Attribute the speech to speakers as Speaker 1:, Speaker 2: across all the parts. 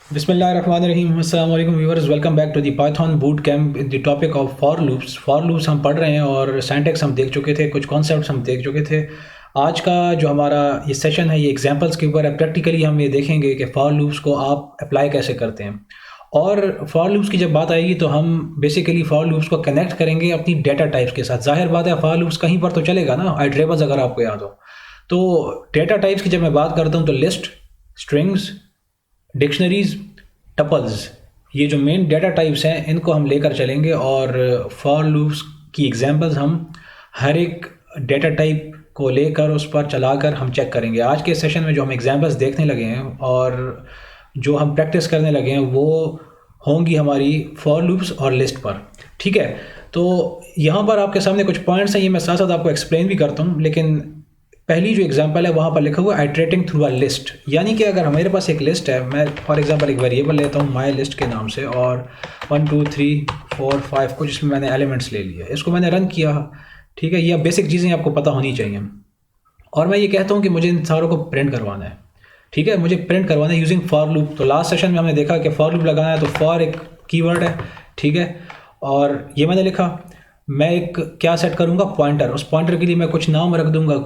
Speaker 1: बिस्मिल्लाहिर्रहमानिर्रहीम। अस्सलाम वालेकुम viewers, welcome back to the Python boot camp in the topic of for loops. For loops हम पढ़ रहे हैं और सिंटैक्स हम देख चुके थे, कुछ कॉन्सेप्ट्स हम देख चुके थे। आज का जो हमारा ये सेशन है ये एग्जांपल्स के ऊपर है। प्रैक्टिकली हम ये देखेंगे कि फॉर लूप्स को आप अप्लाई कैसे करते हैं। और फॉर लूप्स की जब बात आएगी तो हम बेसिकली फॉर लूप्स को कनेक्ट करेंगे अपनी डेटा टाइप्स के साथ। जाहिर बात है फॉर लूप्स कहीं पर तो चलेगा ना, आइटरेबल्स अगर आपको याद हो। तो डेटा टाइप्स की जब मैं बात करता हूँ तो लिस्ट, स्ट्रिंग्स, डिक्शनरीज, टपल्स, ये जो मेन डेटा टाइप्स हैं इनको हम लेकर चलेंगे और फॉर लूप्स की एग्जांपल्स हम हर एक डेटा टाइप को लेकर उस पर चलाकर हम चेक करेंगे। आज के सेशन में जो हम एग्जांपल्स देखने लगे हैं और जो हम प्रैक्टिस करने लगे हैं वो होंगी हमारी फॉर लूप्स और लिस्ट पर। ठीक है, तो यहाँ पर आपके सामने कुछ पॉइंट्स हैं, ये मैं साथ साथ आपको एक्सप्लेन भी करता हूँ। लेकिन पहली जो एग्जांपल है वहाँ पर लिखा हुआ है आइटरेटिंग थ्रू अ लिस्ट, यानी कि अगर हमारे पास एक लिस्ट है, मैं फॉर एग्जांपल एक वेरिएबल लेता हूँ माई लिस्ट के नाम से और 1 2 3 4 5 कुछ इसमें मैंने एलिमेंट्स ले लिए, इसको मैंने रन किया। ठीक है, ये बेसिक चीज़ें आपको पता होनी चाहिए। और मैं ये कहता हूँ कि मुझे इन सारों को प्रिंट करवाना है। ठीक है, मुझे प्रिंट करवाना है यूजिंग फॉर लूप। तो लास्ट सेशन में हमने देखा कि फॉर लूप लगाना है तो फॉर एक कीवर्ड है। ठीक है, और ये मैंने लिखा। मैं एक क्या सेट करूँगा, पॉइंटर। उस पॉइंटर के लिए मैं कुछ नाम रख दूंगा,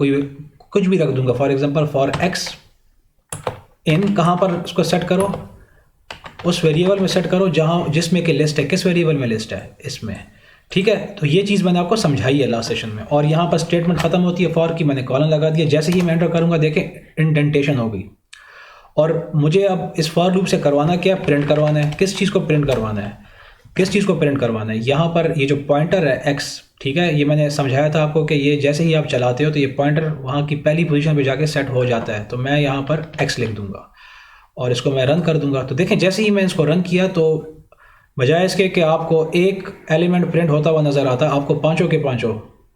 Speaker 1: कुछ भी रख दूंगा। फॉर एग्जांपल फॉर एक्स इन, कहाँ पर उसको सेट करो, उस वेरिएबल में सेट करो जहाँ जिसमें कि लिस्ट है। किस वेरिएबल में लिस्ट है, इसमें। ठीक है, तो ये चीज़ मैंने आपको समझाई है लास्ट सेशन में। और यहाँ पर स्टेटमेंट खत्म होती है फॉर की, मैंने कॉलन लगा दिया। जैसे ही मैं एंटर करूँगा देखें इंडेंटेशन हो गई। और मुझे अब इस फॉर लूप से करवाना क्या है, प्रिंट करवाना है। किस चीज़ को प्रिंट करवाना है, किस चीज़ को प्रिंट करवाना है, यहाँ पर ये जो पॉइंटर है एक्स। ठीक है, ये मैंने समझाया था आपको कि ये जैसे ही आप चलाते हो तो ये पॉइंटर वहाँ की पहली पोजीशन पे जाके सेट हो जाता है। तो मैं यहाँ पर एक्स लिख दूंगा और इसको मैं रन कर दूंगा। तो देखें जैसे ही मैं इसको रन किया तो बजाय इसके कि आपको एक एलिमेंट प्रिंट होता हुआ नज़र आता, आपको पाँचों के पाँचों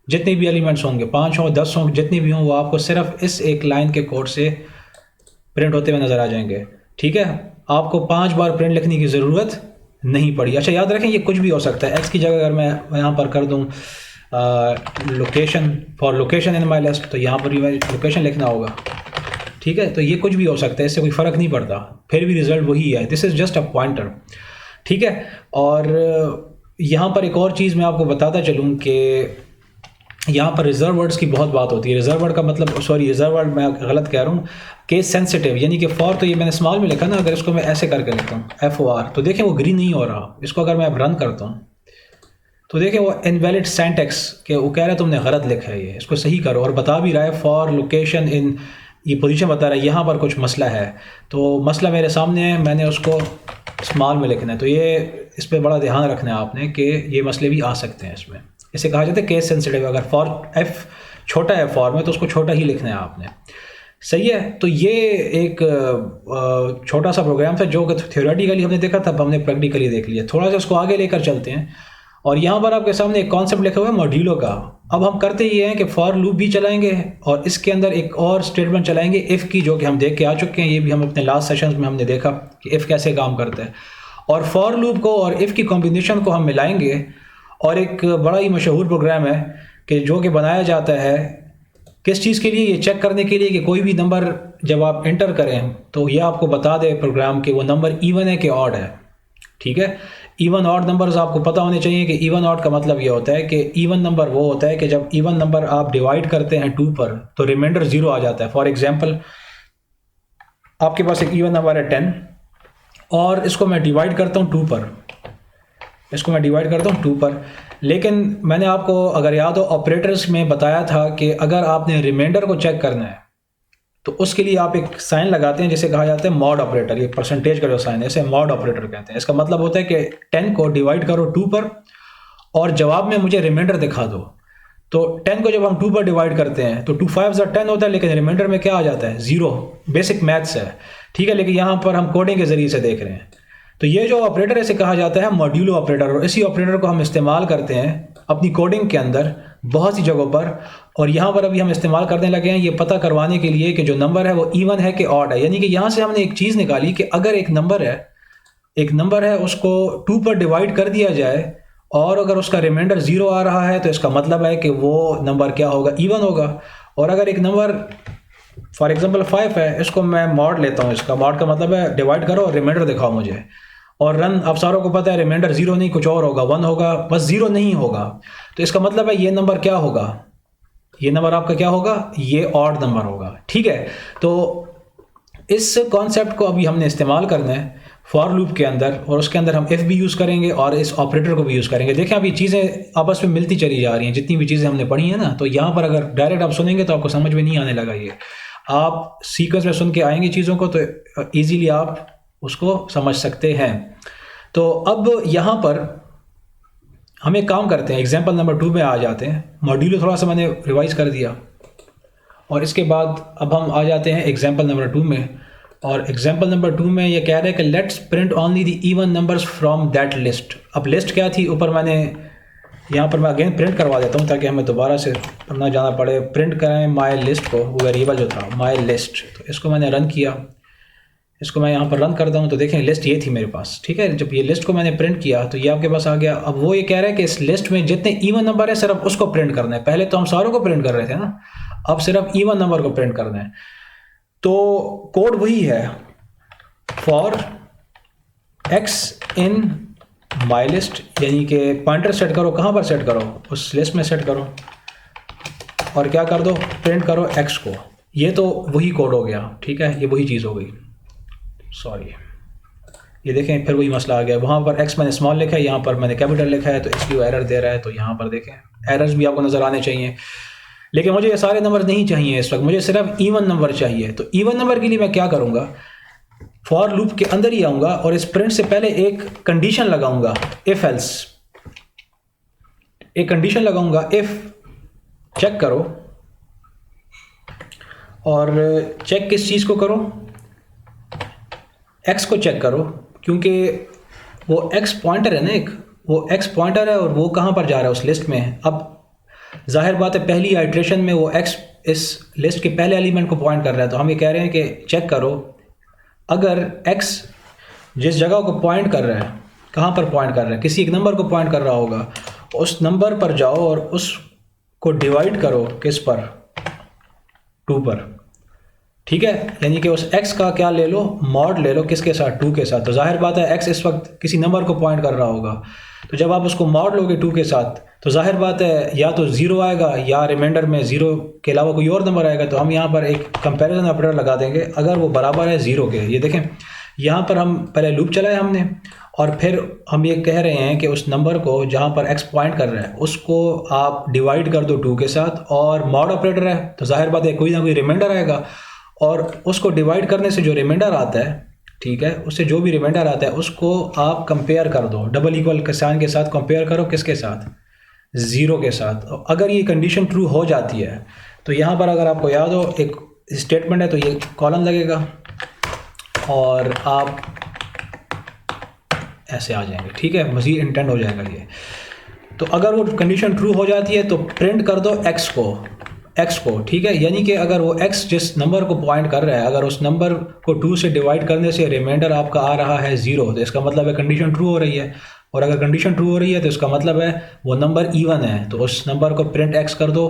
Speaker 1: जितने भी एलिमेंट्स होंगे, 5 हों 10 हों, जितने भी हों, वो आपको सिर्फ इस एक लाइन के कोड से प्रिंट होते हुए नज़र आ जाएंगे। ठीक है, आपको 5 बार प्रिंट लिखने की ज़रूरत नहीं पड़ी। अच्छा याद रखें ये कुछ भी हो सकता है। एक्स की जगह अगर मैं यहाँ पर कर दूँ location, for location in my list, तो यहाँ पर भी मैं लोकेशन लिखना होगा। ठीक है, तो ये कुछ भी हो सकता है, इससे कोई फ़र्क नहीं पड़ता, फिर भी रिजल्ट वही है। This is just a pointer. ठीक है, और यहाँ पर एक और चीज़ मैं आपको बताता चलूँ कि यहाँ पर रिजर्व वर्ड्स की बहुत बात होती है। रिजर्व वर्ड का मतलब, सॉरी रिजर्व वर्ड मैं गलत कह रहा हूँ, केस सेंसिटिव। यानी कि फॉर, तो ये मैंने स्मॉल में लिखा ना, अगर इसको मैं ऐसे करके लिखता हूँ FOR, तो देखें वो ग्रीन नहीं हो रहा। इसको अगर मैं अब रन करता हूँ तो देखें वो इनवैलिड सिंटैक्स के वो कह रहा है तुमने गलत लिखा है, ये इसको सही करो। और बता भी रहा है फॉर लोकेशन इन, ये पोजीशन बता रहा है, यहाँ पर कुछ मसला है। तो मसला मेरे सामने है, मैंने उसको स्मॉल में लिखना है। तो ये इस पर बड़ा ध्यान रखना है आपने कि ये मसले भी आ सकते हैं इसमें। इसे कहा जाता है केस सेंसिटिव। अगर फॉर एफ छोटा है फॉर में तो उसको छोटा ही लिखना है आपने। सही है, तो ये एक छोटा सा प्रोग्राम था जो कि थ्योरेटिकली हमने देखा था, अब हमने प्रैक्टिकली देख लिया। थोड़ा सा इसको आगे लेकर चलते हैं और यहाँ पर आपके सामने एक कॉन्सेप्ट लिखा हुआ है मॉड्यूलो का। अब हम करते ये हैं कि फॉर लूप भी चलाएंगे और इसके अंदर एक और स्टेटमेंट चलाएंगे इफ़ की, जो कि हम देख के आ चुके हैं। ये भी हम अपने लास्ट सेशंस में हमने देखा कि इफ़ कैसे काम करता है। और फॉर लूप को और इफ़ की कॉम्बिनेशन को हम मिलाएंगे और एक बड़ा ही मशहूर प्रोग्राम है कि जो कि बनाया जाता है किस चीज़ के लिए, ये चेक करने के लिए कि कोई भी नंबर जब आप एंटर करें तो ये आपको बता दे प्रोग्राम कि वो नंबर इवन है कि ऑड है। ठीक है, इवन ऑड नंबर्स आपको पता होने चाहिए कि इवन ऑड का मतलब ये होता है कि इवन नंबर वो होता है कि जब इवन नंबर आप डिवाइड करते हैं 2 पर तो रिमाइंडर 0 आ जाता है। फॉर एग्जांपल आपके पास एक इवन नंबर है 10 और इसको मैं डिवाइड करता हूँ 2 पर, इसको मैं डिवाइड करता हूँ 2 पर। लेकिन मैंने आपको अगर याद हो ऑपरेटर्स में बताया था कि अगर आपने रिमाइंडर को चेक करना है तो उसके लिए आप एक साइन लगाते हैं जिसे कहा जाता है मॉड ऑपरेटर। ये परसेंटेज का जो साइन है इसे मॉड ऑपरेटर कहते हैं। इसका मतलब होता है कि 10 को डिवाइड करो 2 पर और जवाब में मुझे रिमाइंडर दिखा दो। तो 10 को जब हम 2 पर डिवाइड करते हैं तो 2 5 10 होता है, लेकिन रिमाइंडर में क्या आ जाता है 0। बेसिक मैथ्स है। ठीक है, लेकिन यहाँ पर हम कोडिंग के ज़रिए से देख रहे हैं। तो ये जो ऑपरेटर है इसे कहा जाता है मॉड्यूलो ऑपरेटर और इसी ऑपरेटर को हम इस्तेमाल करते हैं अपनी कोडिंग के अंदर बहुत सी जगहों पर। और यहाँ पर अभी हम इस्तेमाल करने लगे हैं ये पता करवाने के लिए कि जो नंबर है वो इवन है कि ऑड है। यानी कि यहाँ से हमने एक चीज़ निकाली कि अगर एक नंबर है उसको 2 पर डिवाइड कर दिया जाए और अगर उसका रिमाइंडर 0 आ रहा है तो इसका मतलब है कि वो नंबर क्या होगा, इवन होगा। और अगर एक नंबर फॉर एग्जांपल 5 है, इसको मैं मॉड लेता हूँ, इसका मॉड का मतलब है डिवाइड करो और रिमाइंडर दिखाओ मुझे, और रन। आप सारों को पता है रिमाइंडर 0 नहीं कुछ और होगा, 1 होगा, बस 0 नहीं होगा। तो इसका मतलब है ये नंबर क्या होगा, ये नंबर आपका क्या होगा, ये ऑड नंबर होगा। ठीक है, तो इस कॉन्सेप्ट को अभी हमने इस्तेमाल करना है फॉर लूप के अंदर, और उसके अंदर हम इफ भी यूज़ करेंगे और इस ऑपरेटर को भी यूज़ करेंगे। देखें अब ये चीज़ें आपस में मिलती चली जा रही हैं, जितनी भी चीज़ें हमने पढ़ी हैं ना। तो यहाँ पर अगर डायरेक्ट आप सुनेंगे तो आपको समझ में नहीं आने लगा, ये आप सीक्वेंस में सुन के आएंगे चीज़ों को तो ईजीली आप उसको समझ सकते हैं। तो अब यहाँ पर हम एक काम करते हैं, एग्जाम्पल नंबर 2 में आ जाते हैं। मॉड्यूल थोड़ा सा मैंने रिवाइज कर दिया, और इसके बाद अब हम आ जाते हैं एग्जाम्पल नंबर 2 में। और एग्जाम्पल नंबर 2 में ये कह रहा है कि let's print only the even numbers from that list. अब लिस्ट क्या थी, ऊपर मैंने यहाँ पर मैं अगेन प्रिंट करवा देता हूँ ताकि हमें दोबारा से ना जाना पड़े। प्रिंट करें माई लिस्ट को, वो वेरिएबल जो था माई लिस्ट, तो इसको मैंने रन किया, इसको मैं यहाँ पर रन करता हूँ तो देखें लिस्ट ये थी मेरे पास। ठीक है, जब ये लिस्ट को मैंने प्रिंट किया तो ये आपके पास आ गया। अब वो ये कह रहा है कि इस लिस्ट में जितने इवन नंबर है सिर्फ उसको प्रिंट करना है। पहले तो हम सारों को प्रिंट कर रहे थे ना, अब सिर्फ इवन नंबर को प्रिंट करना है। तो कोड वही है, for x in my list, यानी कि पॉइंटर सेट करो, कहाँ पर सेट करो, उस लिस्ट में सेट करो, और क्या कर दो, प्रिंट करो एक्स को। ये तो वही कोड हो गया। ठीक है, ये वही चीज़ हो गई, सॉरी, ये देखें फिर वही मसला आ गया। वहाँ पर एक्स मैंने स्मॉल लिखा है, यहाँ पर मैंने कैपिटल लिखा है, तो इसलिए वो एरर दे रहा है। तो यहाँ पर देखें एरर्स भी आपको नज़र आने चाहिए, लेकिन मुझे ये सारे नंबर नहीं चाहिए इस वक्त, मुझे सिर्फ इवन नंबर चाहिए। तो इवन नंबर के लिए मैं क्या करूँगा, फॉर लूप के अंदर ही आऊँगा और इस प्रिंट से पहले एक कंडीशन लगाऊंगा, इफ एल्स, एक कंडीशन लगाऊंगा, इफ चेक करो। और चेक किस चीज़ को करो, एक्स को चेक करो, क्योंकि वो एक्स पॉइंटर है ना, एक वो एक्स पॉइंटर है और वो कहाँ पर जा रहा है, उस लिस्ट में। अब जाहिर बात है पहली आइट्रेशन में वो एक्स इस लिस्ट के पहले एलिमेंट को पॉइंट कर रहा है। तो हम ये कह रहे हैं कि चेक करो, अगर एक्स जिस जगह को पॉइंट कर रहा है, कहाँ पर पॉइंट कर रहा है, किसी एक नंबर को पॉइंट कर रहा होगा, उस नंबर पर जाओ और उसको डिवाइड करो, किस पर, 2 पर। ठीक है, यानी कि उस x का क्या ले लो, मॉड ले लो, किसके साथ, 2 के साथ। तो जाहिर बात है x इस वक्त किसी नंबर को पॉइंट कर रहा होगा, तो जब आप उसको मॉड लोगे 2 के साथ तो जाहिर बात है या तो 0 आएगा या रिमाइंडर में 0 के अलावा कोई और नंबर आएगा। तो हम यहाँ पर एक कंपैरिजन ऑपरेटर लगा देंगे, अगर वो बराबर है 0 के। ये देखें यहाँ पर हम पहले लूप चलाया हमने, और फिर हम ये कह रहे हैं कि उस नंबर को जहाँ पर x पॉइंट कर रहा है उसको आप डिवाइड कर दो 2 के साथ, और मॉड ऑपरेटर है तो जाहिर बात है कोई ना कोई रिमाइंडर आएगा, और उसको डिवाइड करने से जो रिमाइंडर आता है, ठीक है, उससे जो भी रिमाइंडर आता है उसको आप कंपेयर कर दो, डबल इक्वल के साइन के साथ कंपेयर करो, किसके साथ, 0 के साथ। अगर ये कंडीशन ट्रू हो जाती है तो यहाँ पर अगर आपको याद हो एक स्टेटमेंट है, तो ये कॉलम लगेगा और आप ऐसे आ जाएंगे। ठीक है, मज़ीद इंटेंड हो जाएगा ये। तो अगर वो कंडीशन ट्रू हो जाती है तो प्रिंट कर दो एक्स को। ठीक है, यानी कि अगर वो x जिस नंबर को पॉइंट कर रहा है, अगर उस नंबर को 2 से डिवाइड करने से रिमाइंडर आपका आ रहा है 0, तो इसका मतलब है कंडीशन ट्रू हो रही है। और अगर कंडीशन ट्रू हो रही है तो इसका मतलब है वो नंबर इवन है, तो उस नंबर को प्रिंट x कर दो,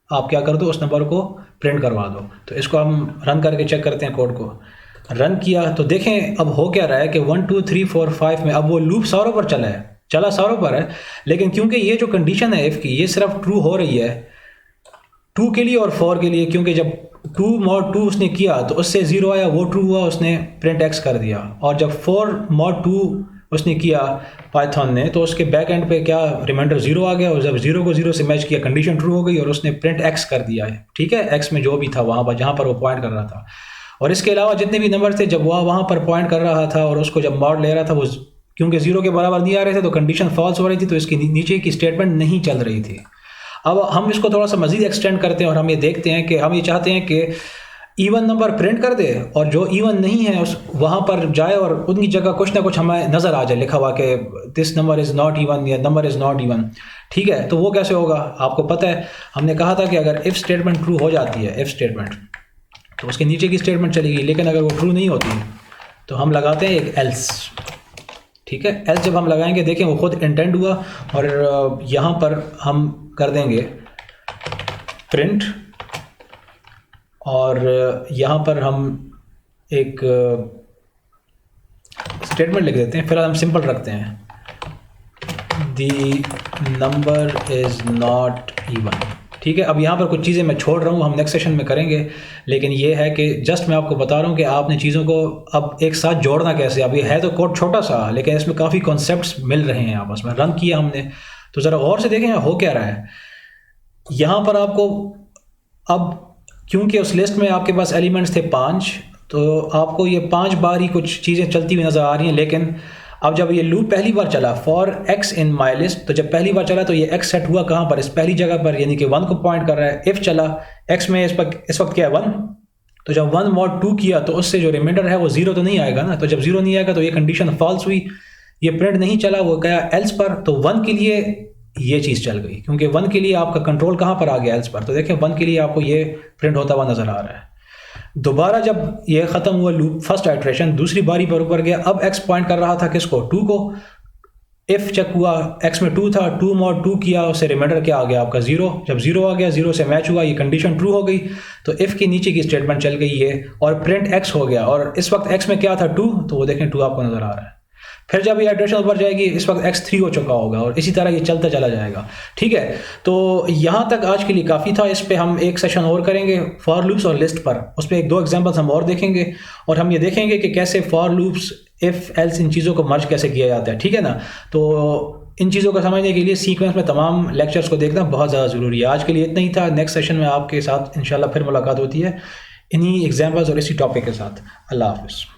Speaker 1: आप क्या कर दो, उस नंबर को प्रिंट करवा दो। तो इसको हम रन करके चेक करते हैं, कोड को रन किया तो देखें अब हो क्या रहा है कि 1 2 3 4 5 में अब वो लूप सारों पर चला सारों पर है, लेकिन क्योंकि ये जो कंडीशन है इफ़ की, ये सिर्फ ट्रू हो रही है 2 के लिए और 4 के लिए, क्योंकि जब 2 mod 2 उसने किया तो उससे 0 आया, वो ट्रू हुआ, उसने प्रिंट x कर दिया। और जब 4 mod 2 उसने किया पाइथन ने, तो उसके बैक एंड पे क्या रिमाइंडर 0 आ गया, और जब 0 को 0 से मैच किया कंडीशन ट्रू हो गई और उसने प्रिंट x कर दिया है। ठीक है, x में जो भी था वहाँ पर, जहाँ पर वो पॉइंट कर रहा था। और इसके अलावा जितने भी नंबर थे, जब वह वहाँ पर पॉइंट कर रहा था और उसको जब मॉड ले रहा था, वो क्योंकि 0 के बराबर नहीं आ रहे थे तो कंडीशन फॉल्स हो रही थी, तो इसकी नीचे की स्टेटमेंट नहीं चल रही थी। अब हम इसको थोड़ा सा मज़ीद एक्सटेंड करते हैं और हम ये देखते हैं कि हम ये चाहते हैं कि इवन नंबर प्रिंट कर दे और जो इवन नहीं है उस वहाँ पर जाए और उनकी जगह कुछ ना कुछ हमें नज़र आ जाए लिखा हुआ कि this number is not even या नंबर इज़ नॉट इवन। ठीक है, तो वो कैसे होगा, आपको पता है हमने कहा था कि अगर इफ़ स्टेटमेंट ट्रू हो जाती है, इफ़ स्टेटमेंट, तो उसके नीचे की स्टेटमेंट चलेगी, लेकिन अगर वो ट्रू नहीं होती तो हम लगाते हैं एक एल्स। ठीक है, एल्स जब हम लगाएंगे, देखें वो खुद इंटेंड हुआ, और यहाँ पर हम कर देंगे प्रिंट, और यहाँ पर हम एक स्टेटमेंट लिख देते हैं, फिलहाल हम सिंपल रखते हैं, the number is not even. ठीक है, अब यहाँ पर कुछ चीज़ें मैं छोड़ रहा हूँ, हम नेक्स्ट सेशन में करेंगे, लेकिन ये है कि जस्ट मैं आपको बता रहा हूँ कि आपने चीज़ों को अब एक साथ जोड़ना कैसे। अब ये है तो कोड छोटा सा, लेकिन इसमें काफ़ी कॉन्सेप्ट्स मिल रहे हैं आपस में। रन किया हमने तो ज़रा गौर से देखें हो क्या रहा है। यहाँ पर आपको अब, क्योंकि उस लिस्ट में आपके पास एलिमेंट्स थे 5, तो आपको ये 5 बार ही कुछ चीज़ें चलती हुई नज़र आ रही हैं। लेकिन अब जब ये लूप पहली बार चला for x in my list, तो जब पहली बार चला तो ये x सेट हुआ कहाँ पर, इस पहली जगह पर, यानी कि 1 को पॉइंट कर रहा है। इफ़ चला x में इस वक्त क्या है 1, तो जब 1 mod 2 किया तो उससे जो रिमाइंडर है वो 0 तो नहीं आएगा ना। तो जब 0 नहीं आएगा तो ये कंडीशन फॉल्स हुई, ये प्रिंट नहीं चला, वो गया एल्स पर। तो 1 के लिए ये चीज़ चल गई, क्योंकि 1 के लिए आपका कंट्रोल कहाँ पर आ गया, एल्स पर। तो देखें 1 के लिए आपको ये प्रिंट होता हुआ नज़र आ रहा है। दोबारा जब ये ख़त्म हुआ लूप, फर्स्ट आइट्रेशन, दूसरी बारी पर ऊपर गया, अब x पॉइंट कर रहा था किसको, 2 को। इफ़ चेक हुआ x में 2 था, 2 mod 2 किया, उससे रिमाइंडर क्या आ गया आपका 0। जब 0 आ गया, 0 से मैच हुआ, ये कंडीशन ट्रू हो गई, तो इफ़ के नीचे की स्टेटमेंट चल गई ये, और प्रिंट x हो गया। और इस वक्त x में क्या था 2, तो वो देखें 2 आपको नज़र आ रहा है। फिर जब ये आइट्रेशन ऊपर जाएगी, इस वक्त x 3 हो चुका होगा, और इसी तरह ये चलता चला जाएगा। ठीक है, तो यहाँ तक आज के लिए काफ़ी था। इस पे हम एक सेशन और करेंगे फॉर लूप्स और लिस्ट पर, उस पर 1-2 एग्जांपल्स हम और देखेंगे, और हम ये देखेंगे कि कैसे फॉर लूप्स, इफ़, एल्स, इन चीज़ों को मर्ज कैसे किया जाता है। ठीक है ना, तो इन चीज़ों को समझने के लिए सीक्वेंस में तमाम लेक्चर्स को देखना बहुत ज़्यादा ज़रूरी है। आज के लिए इतना ही था। नेक्स्ट सेशन में आपके साथ इंशाल्लाह फिर मुलाकात होती है इन्हीं एग्जाम्पल्स और इसी टॉपिक के साथ। अल्लाह हाफ़िज़।